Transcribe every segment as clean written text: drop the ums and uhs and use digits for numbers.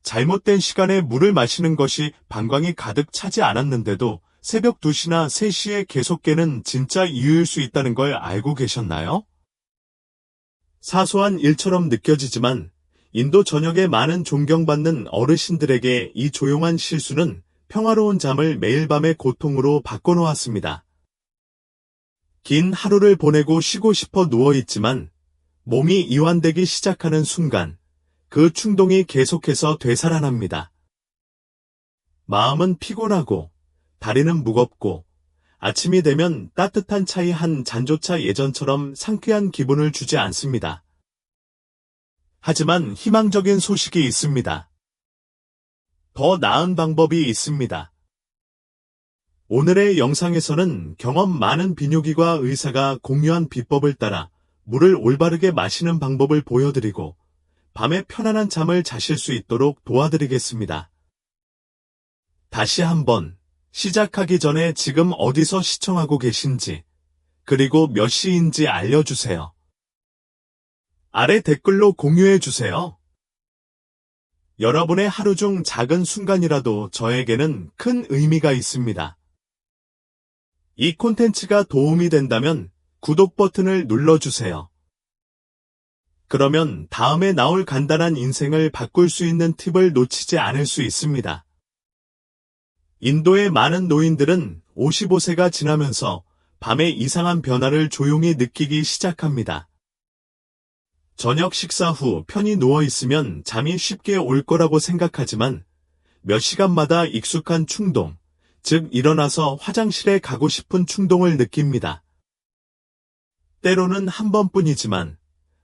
잘못된 시간에 물을 마시는 것이 방광이 가득 차지 않았는데도 새벽 2시나 3시에 계속 깨는 진짜 이유일 수 있다는 걸 알고 계셨나요? 사소한 일처럼 느껴지지만 인도 전역의 많은 존경받는 어르신들에게 이 조용한 실수는 평화로운 잠을 매일 밤의 고통으로 바꿔놓았습니다. 긴 하루를 보내고 쉬고 싶어 누워있지만 몸이 이완되기 시작하는 순간 그 충동이 계속해서 되살아납니다. 마음은 피곤하고 다리는 무겁고 아침이 되면 따뜻한 차의 한 잔조차 예전처럼 상쾌한 기분을 주지 않습니다. 하지만 희망적인 소식이 있습니다. 더 나은 방법이 있습니다. 오늘의 영상에서는 경험 많은 비뇨기과 의사가 공유한 비법을 따라 물을 올바르게 마시는 방법을 보여드리고 밤에 편안한 잠을 자실 수 있도록 도와드리겠습니다. 다시 한번 시작하기 전에 지금 어디서 시청하고 계신지 그리고 몇 시인지 알려주세요. 아래 댓글로 공유해주세요. 여러분의 하루 중 작은 순간이라도 저에게는 큰 의미가 있습니다. 이 콘텐츠가 도움이 된다면 구독 버튼을 눌러주세요. 그러면 다음에 나올 간단한 인생을 바꿀 수 있는 팁을 놓치지 않을 수 있습니다. 인도의 많은 노인들은 55세가 지나면서 밤에 이상한 변화를 조용히 느끼기 시작합니다. 저녁 식사 후 편히 누워있으면 잠이 쉽게 올 거라고 생각하지만 몇 시간마다 익숙한 충동, 즉 일어나서 화장실에 가고 싶은 충동을 느낍니다. 때로는 한 번뿐이지만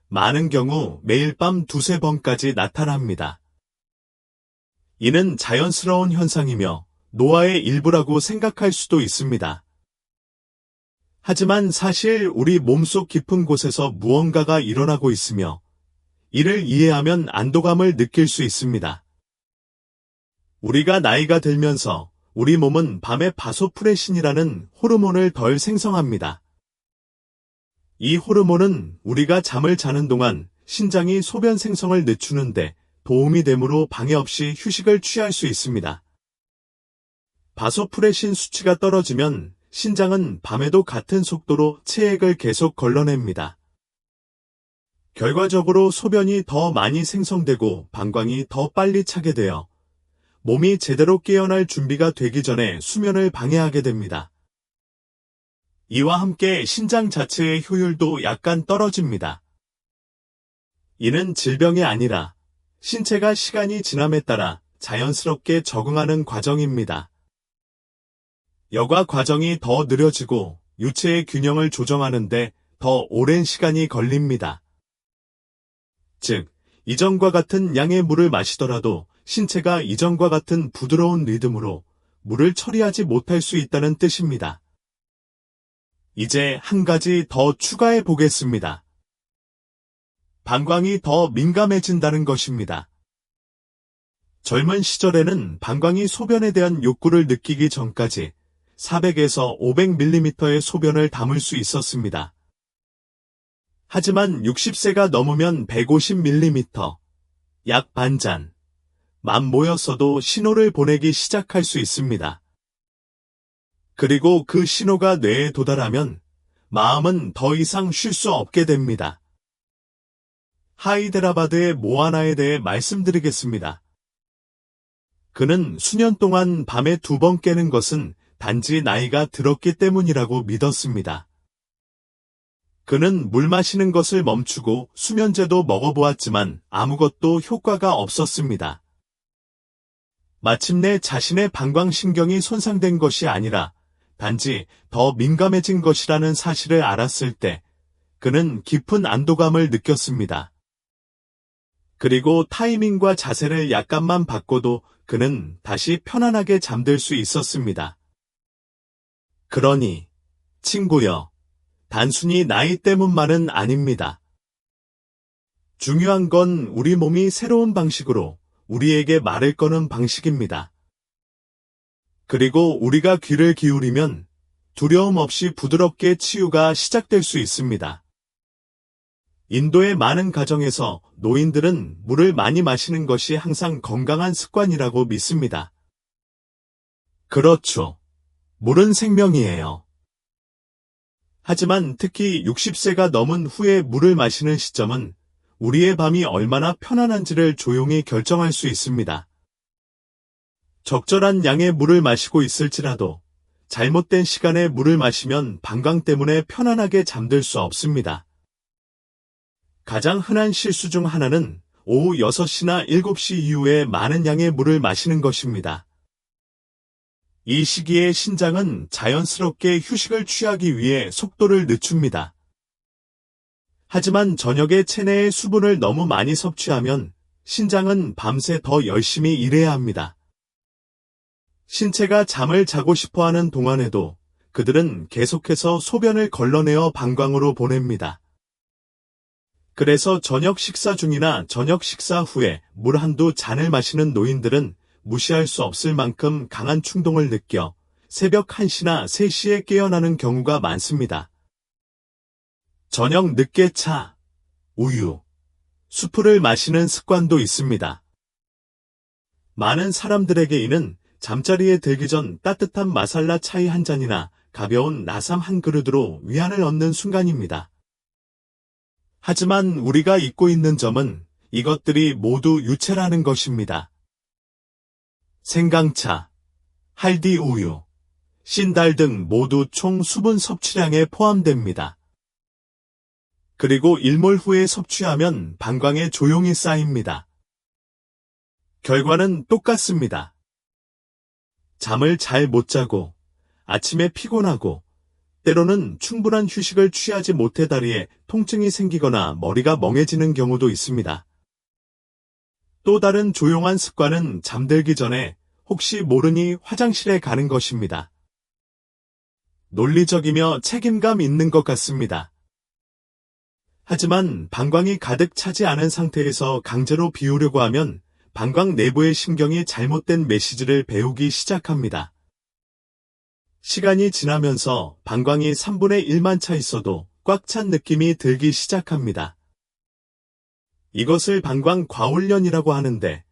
많은 경우 매일 밤 2~3번까지 나타납니다. 이는 자연스러운 현상이며 노화의 일부라고 생각할 수도 있습니다. 하지만 사실 우리 몸속 깊은 곳에서 무언가가 일어나고 있으며 이를 이해하면 안도감을 느낄 수 있습니다. 우리가 나이가 들면서 우리 몸은 밤에 바소프레신이라는 호르몬을 덜 생성합니다. 이 호르몬은 우리가 잠을 자는 동안 신장이 소변 생성을 늦추는데 도움이 되므로 방해 없이 휴식을 취할 수 있습니다. 바소프레신 수치가 떨어지면 신장은 밤에도 같은 속도로 체액을 계속 걸러냅니다. 결과적으로 소변이 더 많이 생성되고 방광이 더 빨리 차게 되어 몸이 제대로 깨어날 준비가 되기 전에 수면을 방해하게 됩니다. 이와 함께 신장 자체의 효율도 약간 떨어집니다. 이는 질병이 아니라 신체가 시간이 지남에 따라 자연스럽게 적응하는 과정입니다. 여과 과정이 더 느려지고 유체의 균형을 조정하는데 더 오랜 시간이 걸립니다. 즉, 이전과 같은 양의 물을 마시더라도 신체가 이전과 같은 부드러운 리듬으로 물을 처리하지 못할 수 있다는 뜻입니다. 이제 한 가지 더 추가해 보겠습니다. 방광이 더 민감해진다는 것입니다. 젊은 시절에는 방광이 소변에 대한 욕구를 느끼기 전까지 400에서 500ml의 소변을 담을 수 있었습니다. 하지만 60세가 넘으면 150ml, 약 반잔, 만 모였어도 신호를 보내기 시작할 수 있습니다. 그리고 그 신호가 뇌에 도달하면 마음은 더 이상 쉴 수 없게 됩니다. 하이데라바드의 모아나에 대해 말씀드리겠습니다. 그는 수년 동안 밤에 2번 깨는 것은 단지 나이가 들었기 때문이라고 믿었습니다. 그는 물 마시는 것을 멈추고 수면제도 먹어보았지만 아무것도 효과가 없었습니다. 마침내 자신의 방광신경이 손상된 것이 아니라 단지 더 민감해진 것이라는 사실을 알았을 때 그는 깊은 안도감을 느꼈습니다. 그리고 타이밍과 자세를 약간만 바꿔도 그는 다시 편안하게 잠들 수 있었습니다. 그러니 친구여, 단순히 나이 때문만은 아닙니다. 중요한 건 우리 몸이 새로운 방식으로 우리에게 말을 거는 방식입니다. 그리고 우리가 귀를 기울이면 두려움 없이 부드럽게 치유가 시작될 수 있습니다. 인도의 많은 가정에서 노인들은 물을 많이 마시는 것이 항상 건강한 습관이라고 믿습니다. 그렇죠. 물은 생명이에요. 하지만 특히 60세가 넘은 후에 물을 마시는 시점은 우리의 밤이 얼마나 편안한지를 조용히 결정할 수 있습니다. 적절한 양의 물을 마시고 있을지라도 잘못된 시간에 물을 마시면 방광 때문에 편안하게 잠들 수 없습니다. 가장 흔한 실수 중 하나는 오후 6시나 7시 이후에 많은 양의 물을 마시는 것입니다. 이 시기에 신장은 자연스럽게 휴식을 취하기 위해 속도를 늦춥니다. 하지만 저녁에 체내의 수분을 너무 많이 섭취하면 신장은 밤새 더 열심히 일해야 합니다. 신체가 잠을 자고 싶어하는 동안에도 그들은 계속해서 소변을 걸러내어 방광으로 보냅니다. 그래서 저녁 식사 중이나 저녁 식사 후에 물 한두 잔을 마시는 노인들은 무시할 수 없을 만큼 강한 충동을 느껴 새벽 1시나 3시에 깨어나는 경우가 많습니다. 저녁 늦게 차, 우유, 수프를 마시는 습관도 있습니다. 많은 사람들에게 이는 잠자리에 들기 전 따뜻한 마살라 차이 한 잔이나 가벼운 나삼 한 그릇으로 위안을 얻는 순간입니다. 하지만 우리가 잊고 있는 점은 이것들이 모두 유체라는 것입니다. 생강차, 할디 우유, 신달 등 모두 총 수분 섭취량에 포함됩니다. 그리고 일몰 후에 섭취하면 방광에 조용히 쌓입니다. 결과는 똑같습니다. 잠을 잘 못 자고, 아침에 피곤하고, 때로는 충분한 휴식을 취하지 못해 다리에 통증이 생기거나 머리가 멍해지는 경우도 있습니다. 또 다른 조용한 습관은 잠들기 전에 혹시 모르니 화장실에 가는 것입니다. 논리적이며 책임감 있는 것 같습니다. 하지만 방광이 가득 차지 않은 상태에서 강제로 비우려고 하면 방광 내부의 신경이 잘못된 메시지를 배우기 시작합니다. 시간이 지나면서 방광이 3분의 1만 차 있어도 꽉 찬 느낌이 들기 시작합니다. 이것을 방광 과훈련이라고 하는데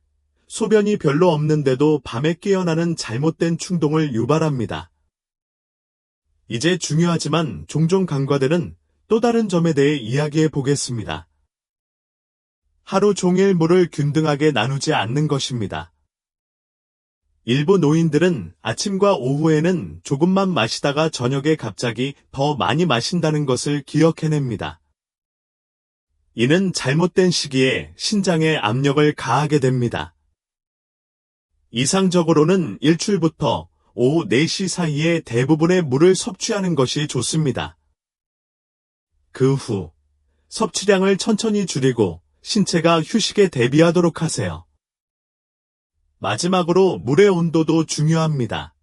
소변이 별로 없는데도 밤에 깨어나는 잘못된 충동을 유발합니다. 이제 중요하지만 종종 간과되는 또 다른 점에 대해 이야기해 보겠습니다. 하루 종일 물을 균등하게 나누지 않는 것입니다. 일부 노인들은 아침과 오후에는 조금만 마시다가 저녁에 갑자기 더 많이 마신다는 것을 기억해냅니다. 이는 잘못된 시기에 신장에 압력을 가하게 됩니다. 이상적으로는 일출부터 오후 4시 사이에 대부분의 물을 섭취하는 것이 좋습니다. 그 후 섭취량을 천천히 줄이고 신체가 휴식에 대비하도록 하세요. 마지막으로 물의 온도도 중요합니다.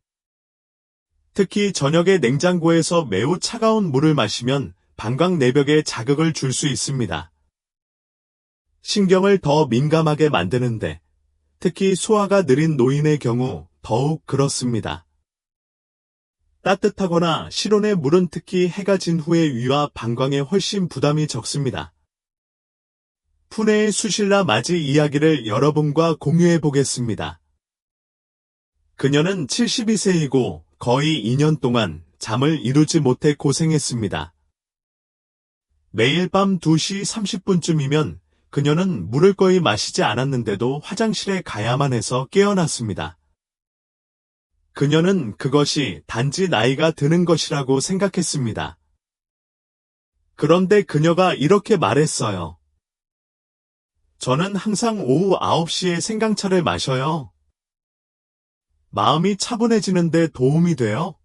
특히 저녁에 냉장고에서 매우 차가운 물을 마시면 방광 내벽에 자극을 줄 수 있습니다. 신경을 더 민감하게 만드는데 특히 소화가 느린 노인의 경우 더욱 그렇습니다. 따뜻하거나 실온의 물은 특히 해가 진 후의 위와 방광에 훨씬 부담이 적습니다. 푸네의 수실라 마지 이야기를 여러분과 공유해 보겠습니다. 그녀는 72세이고 거의 2년 동안 잠을 이루지 못해 고생했습니다. 매일 밤 2시 30분쯤이면 그녀는 물을 거의 마시지 않았는데도 화장실에 가야만 해서 깨어났습니다. 그녀는 그것이 단지 나이가 드는 것이라고 생각했습니다. 그런데 그녀가 이렇게 말했어요. 저는 항상 오후 9시에 생강차를 마셔요. 마음이 차분해지는데 도움이 돼요.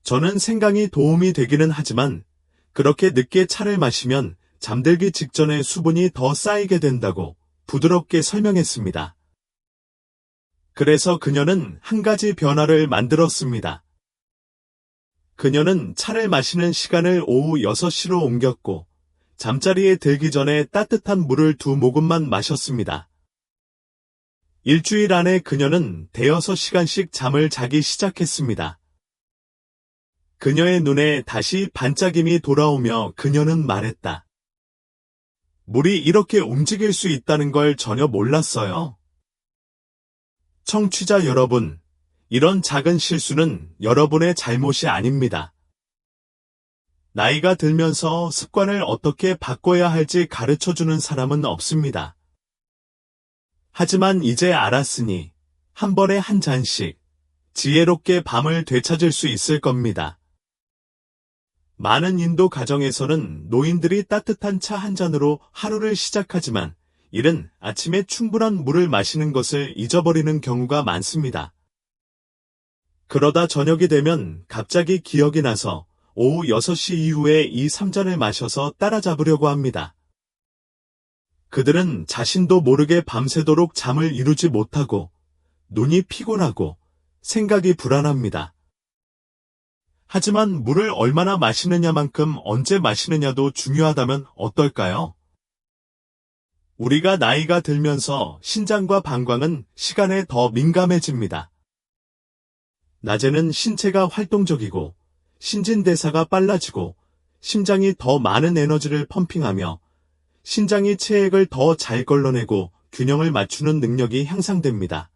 저는 생강이 도움이 되기는 하지만 그렇게 늦게 차를 마시면 잠들기 직전에 수분이 더 쌓이게 된다고 부드럽게 설명했습니다. 그래서 그녀는 한 가지 변화를 만들었습니다. 그녀는 차를 마시는 시간을 오후 6시로 옮겼고 잠자리에 들기 전에 따뜻한 물을 2모금만 마셨습니다. 일주일 안에 그녀는 대여섯 시간씩 잠을 자기 시작했습니다. 그녀의 눈에 다시 반짝임이 돌아오며 그녀는 말했다. 물이 이렇게 움직일 수 있다는 걸 전혀 몰랐어요. 청취자 여러분, 이런 작은 실수는 여러분의 잘못이 아닙니다. 나이가 들면서 습관을 어떻게 바꿔야 할지 가르쳐주는 사람은 없습니다. 하지만 이제 알았으니 한 번에 한 잔씩 지혜롭게 밤을 되찾을 수 있을 겁니다. 많은 인도 가정에서는 노인들이 따뜻한 차 한 잔으로 하루를 시작하지만 이른 아침에 충분한 물을 마시는 것을 잊어버리는 경우가 많습니다. 그러다 저녁이 되면 갑자기 기억이 나서 오후 6시 이후에 이 3잔을 마셔서 따라잡으려고 합니다. 그들은 자신도 모르게 밤새도록 잠을 이루지 못하고 눈이 피곤하고 생각이 불안합니다. 하지만 물을 얼마나 마시느냐만큼 언제 마시느냐도 중요하다면 어떨까요? 우리가 나이가 들면서 신장과 방광은 시간에 더 민감해집니다. 낮에는 신체가 활동적이고 신진대사가 빨라지고 심장이 더 많은 에너지를 펌핑하며 신장이 체액을 더 잘 걸러내고 균형을 맞추는 능력이 향상됩니다.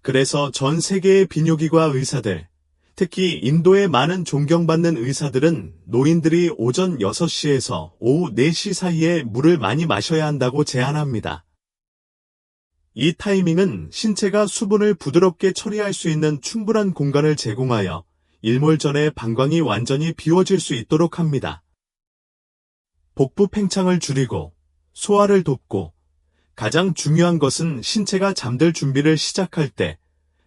그래서 전 세계의 비뇨기과 의사들, 특히 인도의 많은 존경받는 의사들은 노인들이 오전 6시에서 오후 4시 사이에 물을 많이 마셔야 한다고 제안합니다. 이 타이밍은 신체가 수분을 부드럽게 처리할 수 있는 충분한 공간을 제공하여 일몰 전에 방광이 완전히 비워질 수 있도록 합니다. 복부 팽창을 줄이고 소화를 돕고 가장 중요한 것은 신체가 잠들 준비를 시작할 때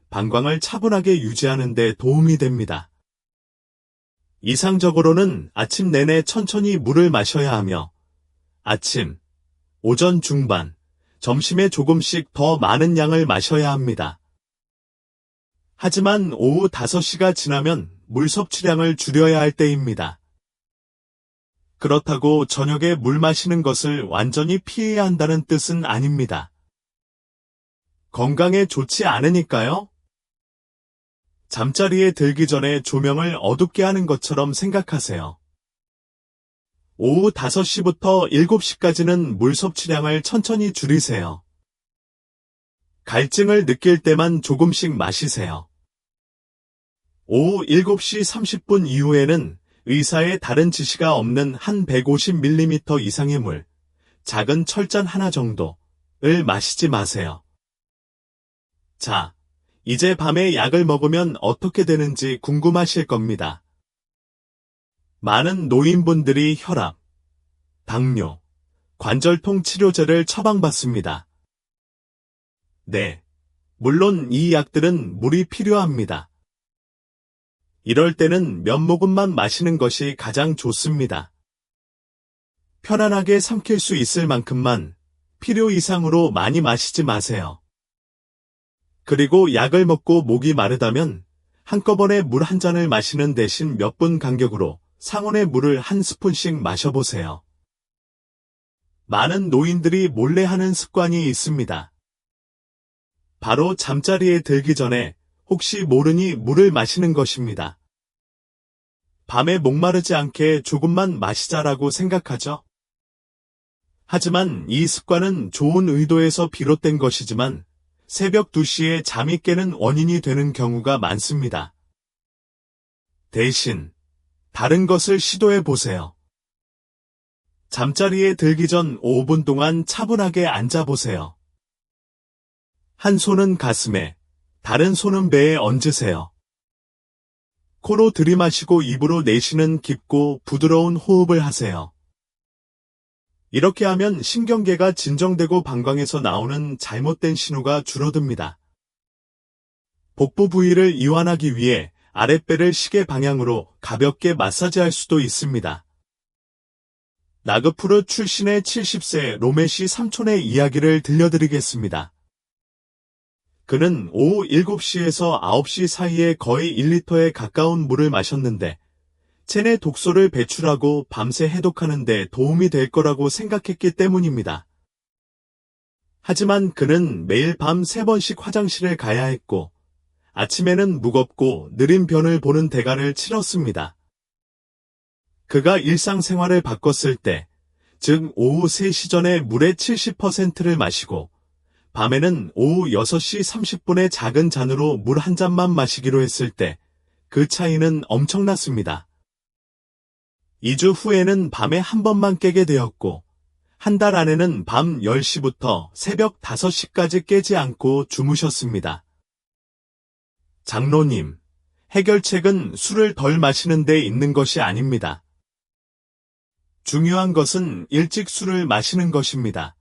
방광을 차분하게 유지하는 데 도움이 됩니다. 이상적으로는 아침 내내 천천히 물을 마셔야 하며 아침, 오전 중반, 점심에 조금씩 더 많은 양을 마셔야 합니다. 하지만 오후 5시가 지나면 물 섭취량을 줄여야 할 때입니다. 그렇다고 저녁에 물 마시는 것을 완전히 피해야 한다는 뜻은 아닙니다. 건강에 좋지 않으니까요. 잠자리에 들기 전에 조명을 어둡게 하는 것처럼 생각하세요. 오후 5시부터 7시까지는 물 섭취량을 천천히 줄이세요. 갈증을 느낄 때만 조금씩 마시세요. 오후 7시 30분 이후에는 의사의 다른 지시가 없는 한 150ml 이상의 물, 작은 철잔 하나 정도를 마시지 마세요. 자, 이제 밤에 약을 먹으면 어떻게 되는지 궁금하실 겁니다. 많은 노인분들이 혈압, 당뇨, 관절통 치료제를 처방받습니다. 네, 물론 이 약들은 물이 필요합니다. 이럴 때는 몇 모금만 마시는 것이 가장 좋습니다. 편안하게 삼킬 수 있을 만큼만 필요 이상으로 많이 마시지 마세요. 그리고 약을 먹고 목이 마르다면 한꺼번에 물 한 잔을 마시는 대신 몇 분 간격으로 상온의 물을 한 스푼씩 마셔보세요. 많은 노인들이 몰래 하는 습관이 있습니다. 바로 잠자리에 들기 전에 혹시 모르니 물을 마시는 것입니다. 밤에 목마르지 않게 조금만 마시자라고 생각하죠. 하지만 이 습관은 좋은 의도에서 비롯된 것이지만 새벽 2시에 잠이 깨는 원인이 되는 경우가 많습니다. 대신 다른 것을 시도해 보세요. 잠자리에 들기 전 5분 동안 차분하게 앉아보세요. 한 손은 가슴에, 다른 손은 배에 얹으세요. 코로 들이마시고 입으로 내쉬는 깊고 부드러운 호흡을 하세요. 이렇게 하면 신경계가 진정되고 방광에서 나오는 잘못된 신호가 줄어듭니다. 복부 부위를 이완하기 위해 아랫배를 시계 방향으로 가볍게 마사지할 수도 있습니다. 나그푸르 출신의 70세 로메시 삼촌의 이야기를 들려드리겠습니다. 그는 오후 7시에서 9시 사이에 거의 1리터에 가까운 물을 마셨는데 체내 독소를 배출하고 밤새 해독하는 데 도움이 될 거라고 생각했기 때문입니다. 하지만 그는 매일 밤 3번씩 화장실을 가야 했고 아침에는 무겁고 느린 변을 보는 대가를 치렀습니다. 그가 일상생활을 바꿨을 때 즉 오후 3시 전에 물의 70%를 마시고 밤에는 오후 6시 30분에 작은 잔으로 물 한 잔만 마시기로 했을 때 그 차이는 엄청났습니다. 2주 후에는 밤에 한 번만 깨게 되었고 한 달 안에는 밤 10시부터 새벽 5시까지 깨지 않고 주무셨습니다. 장로님, 해결책은 술을 덜 마시는 데 있는 것이 아닙니다. 중요한 것은 일찍 술을 마시는 것입니다.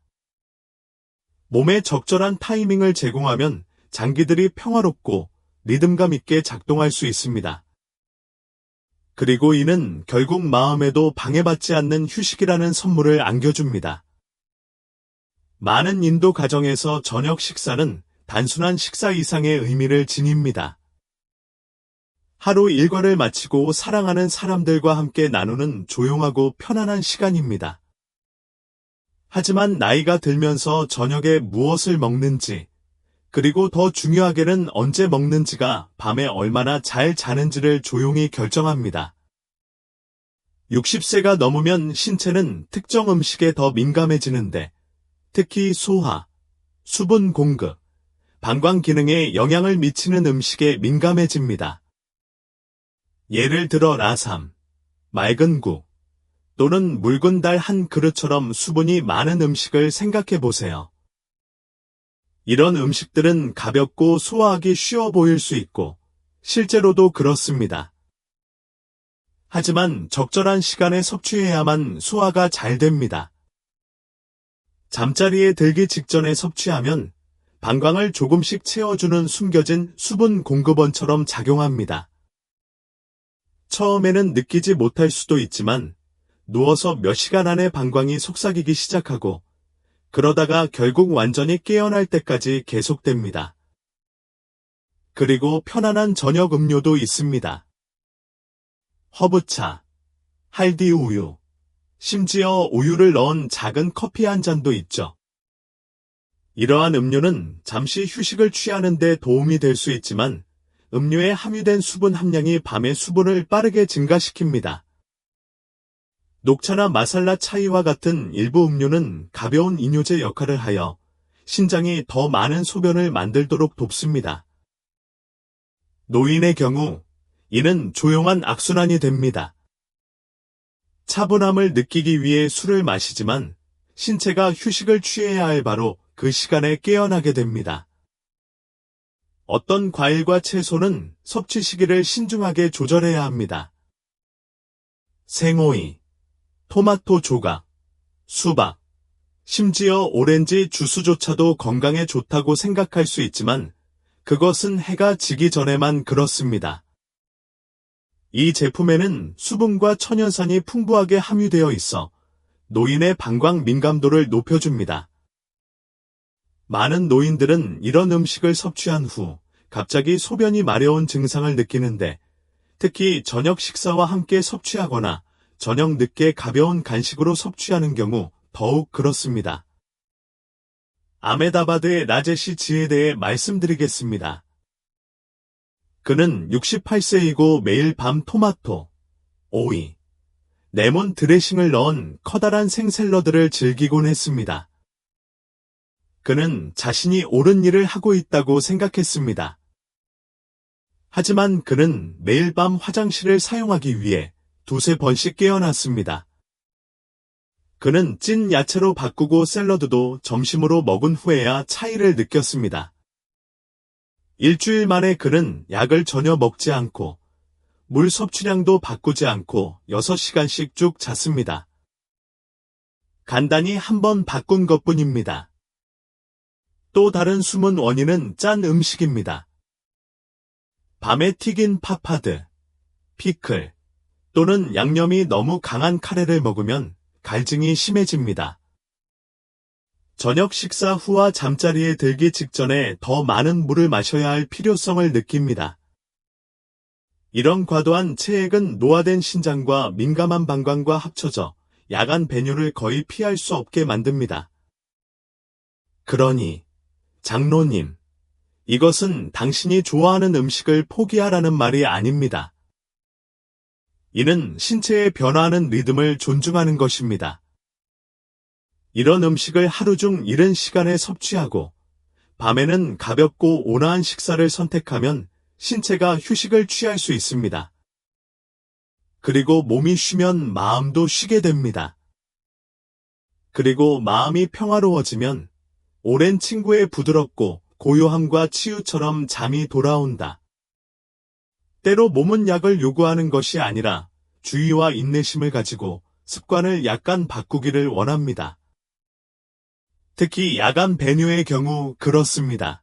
몸에 적절한 타이밍을 제공하면 장기들이 평화롭고 리듬감 있게 작동할 수 있습니다. 그리고 이는 결국 마음에도 방해받지 않는 휴식이라는 선물을 안겨줍니다. 많은 인도 가정에서 저녁 식사는 단순한 식사 이상의 의미를 지닙니다. 하루 일과를 마치고 사랑하는 사람들과 함께 나누는 조용하고 편안한 시간입니다. 하지만 나이가 들면서 저녁에 무엇을 먹는지, 그리고 더 중요하게는 언제 먹는지가 밤에 얼마나 잘 자는지를 조용히 결정합니다. 60세가 넘으면 신체는 특정 음식에 더 민감해지는데, 특히 소화, 수분 공급, 방광 기능에 영향을 미치는 음식에 민감해집니다. 예를 들어 라삼, 맑은 국, 또는 묽은 달 한 그릇처럼 수분이 많은 음식을 생각해 보세요. 이런 음식들은 가볍고 소화하기 쉬워 보일 수 있고, 실제로도 그렇습니다. 하지만 적절한 시간에 섭취해야만 소화가 잘 됩니다. 잠자리에 들기 직전에 섭취하면 방광을 조금씩 채워주는 숨겨진 수분 공급원처럼 작용합니다. 처음에는 느끼지 못할 수도 있지만 누워서 몇 시간 안에 방광이 속삭이기 시작하고 그러다가 결국 완전히 깨어날 때까지 계속됩니다. 그리고 편안한 저녁 음료도 있습니다. 허브차, 할디 우유, 심지어 우유를 넣은 작은 커피 한 잔도 있죠. 이러한 음료는 잠시 휴식을 취하는 데 도움이 될 수 있지만 음료에 함유된 수분 함량이 밤의 수분을 빠르게 증가시킵니다. 녹차나 마살라 차이와 같은 일부 음료는 가벼운 이뇨제 역할을 하여 신장이 더 많은 소변을 만들도록 돕습니다. 노인의 경우 이는 조용한 악순환이 됩니다. 차분함을 느끼기 위해 술을 마시지만 신체가 휴식을 취해야 할 바로 그 시간에 깨어나게 됩니다. 어떤 과일과 채소는 섭취 시기를 신중하게 조절해야 합니다. 생오이, 토마토 조각, 수박, 심지어 오렌지 주스조차도 건강에 좋다고 생각할 수 있지만 그것은 해가 지기 전에만 그렇습니다. 이 제품에는 수분과 천연산이 풍부하게 함유되어 있어 노인의 방광 민감도를 높여줍니다. 많은 노인들은 이런 음식을 섭취한 후 갑자기 소변이 마려운 증상을 느끼는데 특히 저녁 식사와 함께 섭취하거나 저녁 늦게 가벼운 간식으로 섭취하는 경우 더욱 그렇습니다. 아메다바드의 라제시 지에 대해 말씀드리겠습니다. 그는 68세이고 매일 밤 토마토, 오이, 레몬 드레싱을 넣은 커다란 생샐러드를 즐기곤 했습니다. 그는 자신이 옳은 일을 하고 있다고 생각했습니다. 하지만 그는 매일 밤 화장실을 사용하기 위해 두세 번씩 깨어났습니다. 그는 찐 야채로 바꾸고 샐러드도 점심으로 먹은 후에야 차이를 느꼈습니다. 일주일 만에 그는 약을 전혀 먹지 않고 물 섭취량도 바꾸지 않고 6시간씩 쭉 잤습니다. 간단히 한번 바꾼 것뿐입니다. 또 다른 숨은 원인은 짠 음식입니다. 밤에 튀긴 파파드, 피클 또는 양념이 너무 강한 카레를 먹으면 갈증이 심해집니다. 저녁 식사 후와 잠자리에 들기 직전에 더 많은 물을 마셔야 할 필요성을 느낍니다. 이런 과도한 체액은 노화된 신장과 민감한 방광과 합쳐져 야간 배뇨를 거의 피할 수 없게 만듭니다. 그러니 장로님, 이것은 당신이 좋아하는 음식을 포기하라는 말이 아닙니다. 이는 신체의 변화하는 리듬을 존중하는 것입니다. 이런 음식을 하루 중 이른 시간에 섭취하고 밤에는 가볍고 온화한 식사를 선택하면 신체가 휴식을 취할 수 있습니다. 그리고 몸이 쉬면 마음도 쉬게 됩니다. 그리고 마음이 평화로워지면 오랜 친구의 부드럽고 고요함과 치유처럼 잠이 돌아온다. 때로 몸은 약을 요구하는 것이 아니라 주의와 인내심을 가지고 습관을 약간 바꾸기를 원합니다. 특히 야간 배뇨의 경우 그렇습니다.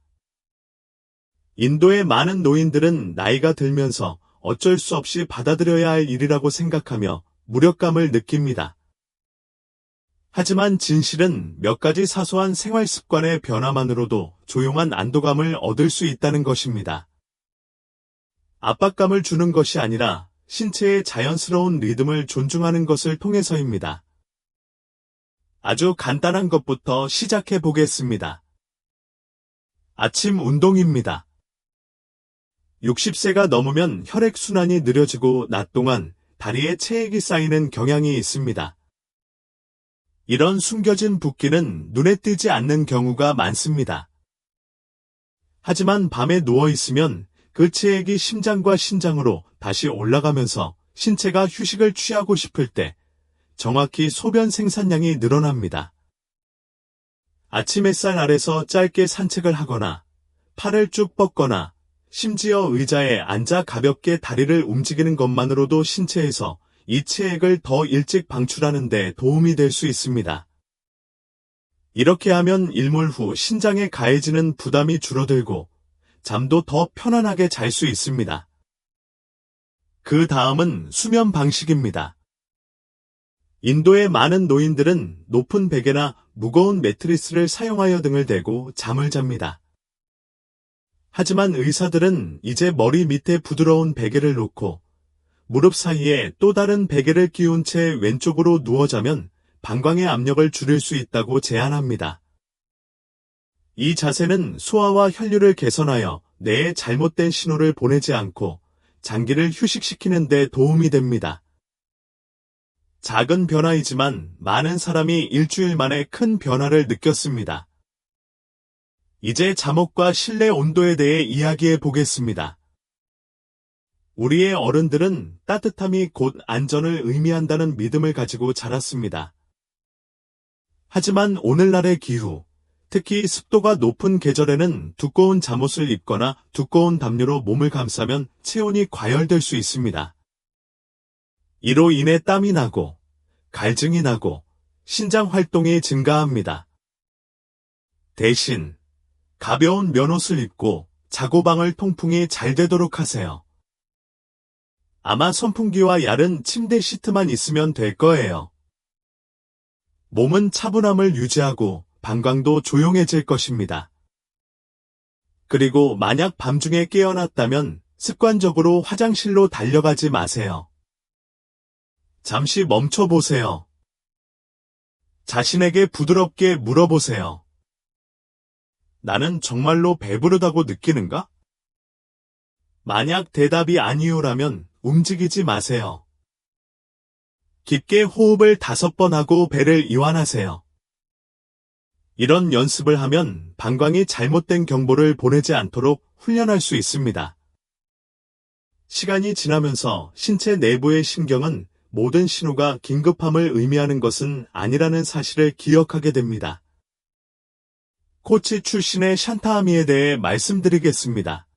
인도의 많은 노인들은 나이가 들면서 어쩔 수 없이 받아들여야 할 일이라고 생각하며 무력감을 느낍니다. 하지만 진실은 몇 가지 사소한 생활 습관의 변화만으로도 조용한 안도감을 얻을 수 있다는 것입니다. 압박감을 주는 것이 아니라 신체의 자연스러운 리듬을 존중하는 것을 통해서입니다. 아주 간단한 것부터 시작해 보겠습니다. 아침 운동입니다. 60세가 넘으면 혈액순환이 느려지고 낮 동안 다리에 체액이 쌓이는 경향이 있습니다. 이런 숨겨진 붓기는 눈에 띄지 않는 경우가 많습니다. 하지만 밤에 누워 있으면 그 체액이 심장과 신장으로 다시 올라가면서 신체가 휴식을 취하고 싶을 때 정확히 소변 생산량이 늘어납니다. 아침 햇살 아래서 짧게 산책을 하거나 팔을 쭉 뻗거나 심지어 의자에 앉아 가볍게 다리를 움직이는 것만으로도 신체에서 이 체액을 더 일찍 방출하는 데 도움이 될 수 있습니다. 이렇게 하면 일몰 후 신장에 가해지는 부담이 줄어들고 잠도 더 편안하게 잘 수 있습니다. 그 다음은 수면 방식입니다. 인도의 많은 노인들은 높은 베개나 무거운 매트리스를 사용하여 등을 대고 잠을 잡니다. 하지만 의사들은 이제 머리 밑에 부드러운 베개를 놓고 무릎 사이에 또 다른 베개를 끼운 채 왼쪽으로 누워 자면 방광의 압력을 줄일 수 있다고 제안합니다. 이 자세는 소화와 혈류를 개선하여 뇌에 잘못된 신호를 보내지 않고 장기를 휴식시키는 데 도움이 됩니다. 작은 변화이지만 많은 사람이 일주일 만에 큰 변화를 느꼈습니다. 이제 잠옷과 실내 온도에 대해 이야기해 보겠습니다. 우리의 어른들은 따뜻함이 곧 안전을 의미한다는 믿음을 가지고 자랐습니다. 하지만 오늘날의 기후, 특히 습도가 높은 계절에는 두꺼운 잠옷을 입거나 두꺼운 담요로 몸을 감싸면 체온이 과열될 수 있습니다. 이로 인해 땀이 나고 갈증이 나고 신장 활동이 증가합니다. 대신 가벼운 면옷을 입고 자고방을 통풍이 잘 되도록 하세요. 아마 선풍기와 얇은 침대 시트만 있으면 될 거예요. 몸은 차분함을 유지하고 방광도 조용해질 것입니다. 그리고 만약 밤중에 깨어났다면 습관적으로 화장실로 달려가지 마세요. 잠시 멈춰보세요. 자신에게 부드럽게 물어보세요. 나는 정말로 배부르다고 느끼는가? 만약 대답이 아니오라면 움직이지 마세요. 깊게 호흡을 5번 하고 배를 이완하세요. 이런 연습을 하면 방광이 잘못된 경보를 보내지 않도록 훈련할 수 있습니다. 시간이 지나면서 신체 내부의 신경은 모든 신호가 긴급함을 의미하는 것은 아니라는 사실을 기억하게 됩니다. 코치 출신의 샨타아미에 대해 말씀드리겠습니다.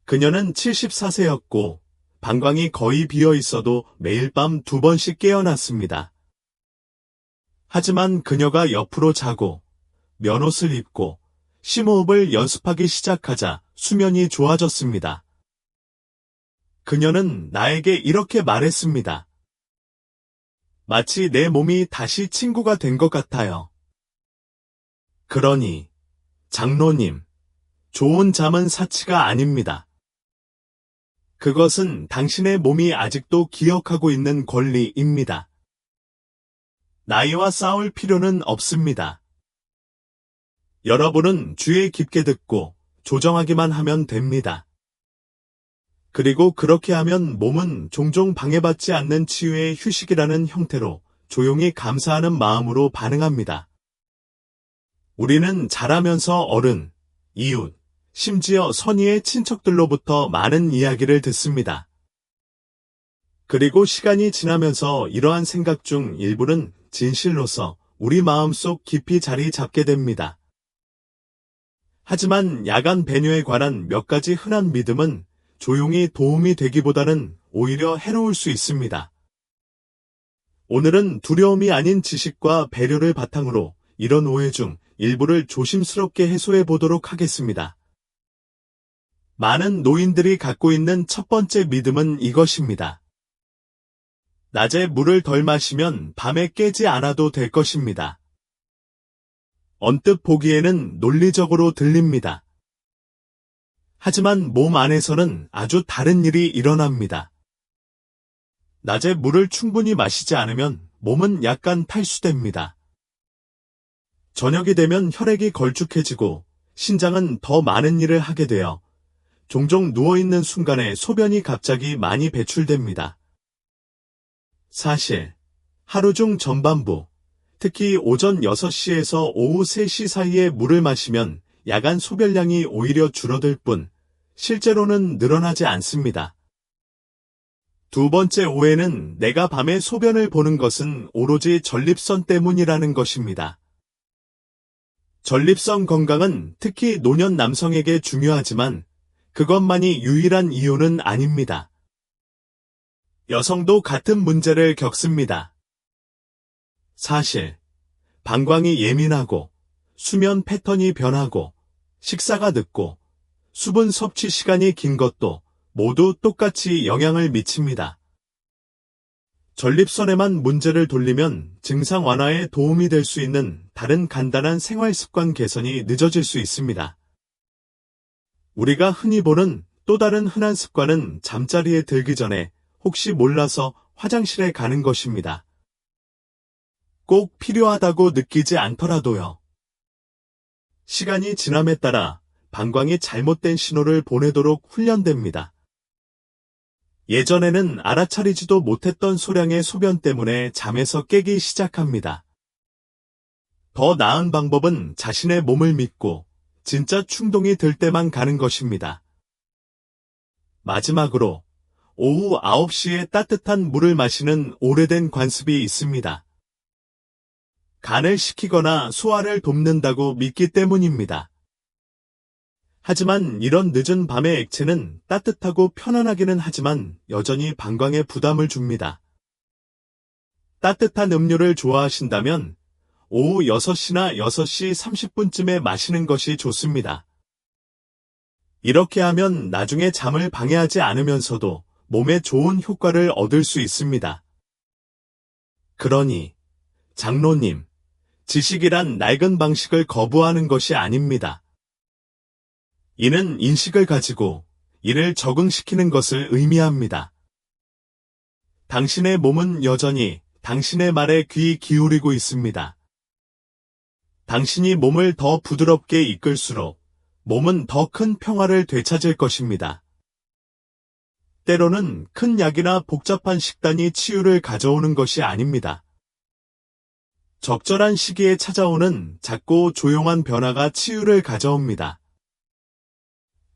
그녀는 74세였고 방광이 거의 비어 있어도 매일 밤 2번씩 깨어났습니다. 하지만 그녀가 옆으로 자고 면옷을 입고 심호흡을 연습하기 시작하자 수면이 좋아졌습니다. 그녀는 나에게 이렇게 말했습니다. 마치 내 몸이 다시 친구가 된 것 같아요. 그러니, 장로님, 좋은 잠은 사치가 아닙니다. 그것은 당신의 몸이 아직도 기억하고 있는 권리입니다. 나이와 싸울 필요는 없습니다. 여러분은 주의 깊게 듣고 조정하기만 하면 됩니다. 그리고 그렇게 하면 몸은 종종 방해받지 않는 치유의 휴식이라는 형태로 조용히 감사하는 마음으로 반응합니다. 우리는 자라면서 어른, 이웃, 심지어 선의의 친척들로부터 많은 이야기를 듣습니다. 그리고 시간이 지나면서 이러한 생각 중 일부는 진실로서 우리 마음속 깊이 자리 잡게 됩니다. 하지만 야간 배뇨에 관한 몇 가지 흔한 믿음은 조용히 도움이 되기보다는 오히려 해로울 수 있습니다. 오늘은 두려움이 아닌 지식과 배려를 바탕으로 이런 오해 중 일부를 조심스럽게 해소해 보도록 하겠습니다. 많은 노인들이 갖고 있는 첫 번째 믿음은 이것입니다. 낮에 물을 덜 마시면 밤에 깨지 않아도 될 것입니다. 언뜻 보기에는 논리적으로 들립니다. 하지만 몸 안에서는 아주 다른 일이 일어납니다. 낮에 물을 충분히 마시지 않으면 몸은 약간 탈수됩니다. 저녁이 되면 혈액이 걸쭉해지고 신장은 더 많은 일을 하게 되어 종종 누워있는 순간에 소변이 갑자기 많이 배출됩니다. 사실 하루 중 전반부, 특히 오전 6시에서 오후 3시 사이에 물을 마시면 야간 소변량이 오히려 줄어들 뿐 실제로는 늘어나지 않습니다. 두 번째 오해는 내가 밤에 소변을 보는 것은 오로지 전립선 때문이라는 것입니다. 전립선 건강은 특히 노년 남성에게 중요하지만 그것만이 유일한 이유는 아닙니다. 여성도 같은 문제를 겪습니다. 사실 방광이 예민하고 수면 패턴이 변하고 식사가 늦고 수분 섭취 시간이 긴 것도 모두 똑같이 영향을 미칩니다. 전립선에만 문제를 돌리면 증상 완화에 도움이 될 수 있는 다른 간단한 생활 습관 개선이 늦어질 수 있습니다. 우리가 흔히 보는 또 다른 흔한 습관은 잠자리에 들기 전에 혹시 몰라서 화장실에 가는 것입니다. 꼭 필요하다고 느끼지 않더라도요. 시간이 지남에 따라 방광이 잘못된 신호를 보내도록 훈련됩니다. 예전에는 알아차리지도 못했던 소량의 소변 때문에 잠에서 깨기 시작합니다. 더 나은 방법은 자신의 몸을 믿고 진짜 충동이 들 때만 가는 것입니다. 마지막으로 오후 9시에 따뜻한 물을 마시는 오래된 관습이 있습니다. 간을 식히거나 소화를 돕는다고 믿기 때문입니다. 하지만 이런 늦은 밤의 액체는 따뜻하고 편안하기는 하지만 여전히 방광에 부담을 줍니다. 따뜻한 음료를 좋아하신다면 오후 6시나 6시 30분쯤에 마시는 것이 좋습니다. 이렇게 하면 나중에 잠을 방해하지 않으면서도 몸에 좋은 효과를 얻을 수 있습니다. 그러니 장로님, 지식이란 낡은 방식을 거부하는 것이 아닙니다. 이는 인식을 가지고 이를 적응시키는 것을 의미합니다. 당신의 몸은 여전히 당신의 말에 귀 기울이고 있습니다. 당신이 몸을 더 부드럽게 이끌수록 몸은 더 큰 평화를 되찾을 것입니다. 때로는 큰 약이나 복잡한 식단이 치유를 가져오는 것이 아닙니다. 적절한 시기에 찾아오는 작고 조용한 변화가 치유를 가져옵니다.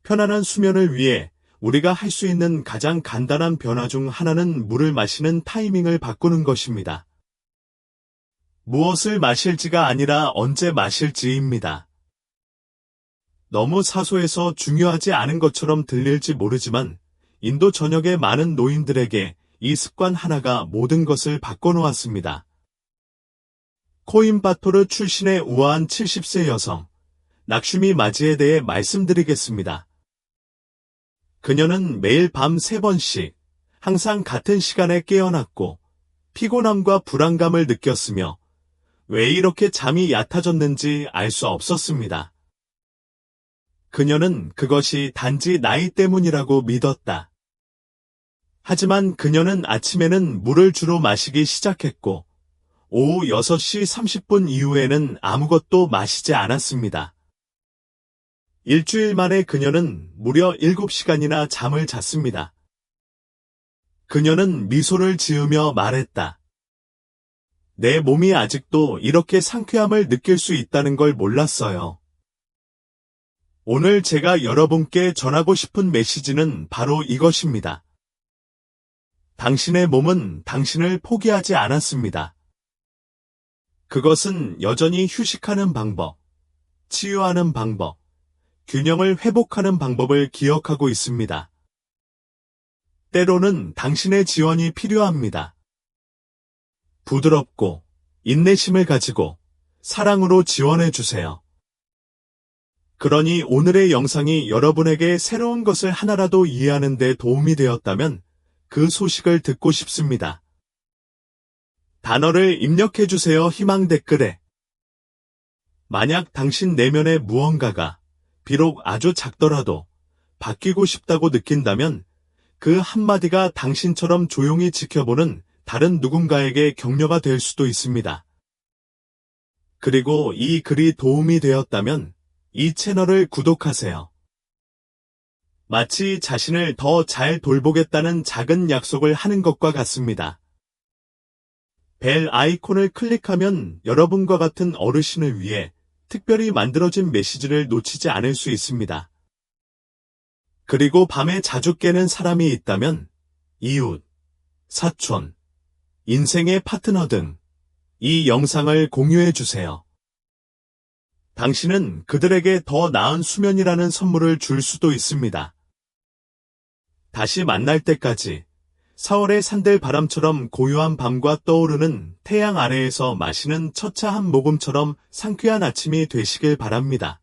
편안한 수면을 위해 우리가 할 수 있는 가장 간단한 변화 중 하나는 물을 마시는 타이밍을 바꾸는 것입니다. 무엇을 마실지가 아니라 언제 마실지입니다. 너무 사소해서 중요하지 않은 것처럼 들릴지 모르지만 인도 전역의 많은 노인들에게 이 습관 하나가 모든 것을 바꿔놓았습니다. 코임바토르 출신의 우아한 70세 여성, 락슈미 마지에 대해 말씀드리겠습니다. 그녀는 매일 밤 3번씩 항상 같은 시간에 깨어났고 피곤함과 불안감을 느꼈으며 왜 이렇게 잠이 얕아졌는지 알 수 없었습니다. 그녀는 그것이 단지 나이 때문이라고 믿었다. 하지만 그녀는 아침에는 물을 주로 마시기 시작했고 오후 6시 30분 이후에는 아무것도 마시지 않았습니다. 일주일 만에 그녀는 무려 7시간이나 잠을 잤습니다. 그녀는 미소를 지으며 말했다. 내 몸이 아직도 이렇게 상쾌함을 느낄 수 있다는 걸 몰랐어요. 오늘 제가 여러분께 전하고 싶은 메시지는 바로 이것입니다. 당신의 몸은 당신을 포기하지 않았습니다. 그것은 여전히 휴식하는 방법, 치유하는 방법, 균형을 회복하는 방법을 기억하고 있습니다. 때로는 당신의 지원이 필요합니다. 부드럽고 인내심을 가지고 사랑으로 지원해 주세요. 그러니 오늘의 영상이 여러분에게 새로운 것을 하나라도 이해하는 데 도움이 되었다면 그 소식을 듣고 싶습니다. 단어를 입력해 주세요. 희망 댓글에. 만약 당신 내면의 무언가가 비록 아주 작더라도 바뀌고 싶다고 느낀다면 그 한마디가 당신처럼 조용히 지켜보는 다른 누군가에게 격려가 될 수도 있습니다. 그리고 이 글이 도움이 되었다면 이 채널을 구독하세요. 마치 자신을 더 잘 돌보겠다는 작은 약속을 하는 것과 같습니다. 벨 아이콘을 클릭하면 여러분과 같은 어르신을 위해 특별히 만들어진 메시지를 놓치지 않을 수 있습니다. 그리고 밤에 자주 깨는 사람이 있다면 이웃, 사촌, 인생의 파트너 등 이 영상을 공유해 주세요. 당신은 그들에게 더 나은 수면이라는 선물을 줄 수도 있습니다. 다시 만날 때까지 4월의 산들 바람처럼 고요한 밤과 떠오르는 태양 아래에서 마시는 첫 차 한 모금처럼 상쾌한 아침이 되시길 바랍니다.